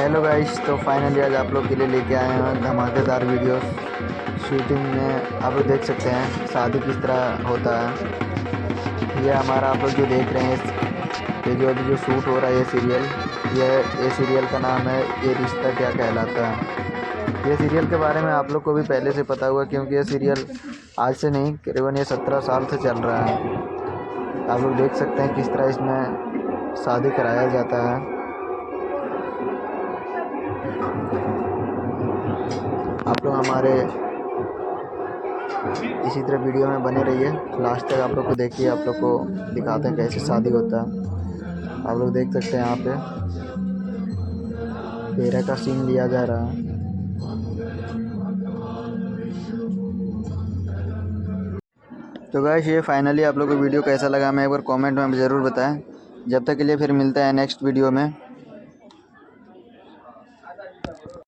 Hello guys, तो finally आज आप लोग के लिए लेके आए हैं धमाकेदार वीडियोस। शूटिंग में आप लोग देख सकते हैं शादी किस तरह होता है। ये हमारा आप लोग जो देख रहे हैं, ये जो अभी जो शूट हो रहा है ये सीरियल का नाम है ये रिश्ता क्या कहलाता है। ये सीरियल के बारे में आप लोग को भी पहले से पता होगा, क्योंकि ये सीरियल आज से नहीं, करीबन ये 17 साल से चल रहा है। आप लोग देख सकते हैं किस तरह इसमें शादी कराया जाता है। आप लोग हमारे इसी तरह वीडियो में बने रहिए, लास्ट तक आप लोग को देखिए। आप लोग को दिखाते हैं कैसे शादी होता है। आप लोग देख सकते हैं यहाँ पे फेरे का सीन लिया जा रहा है। तो गाइस, ये फाइनली आप लोग को वीडियो कैसा लगा मैं एक बार कमेंट में ज़रूर बताएं। जब तक के लिए फिर मिलते हैं नेक्स्ट वीडियो में।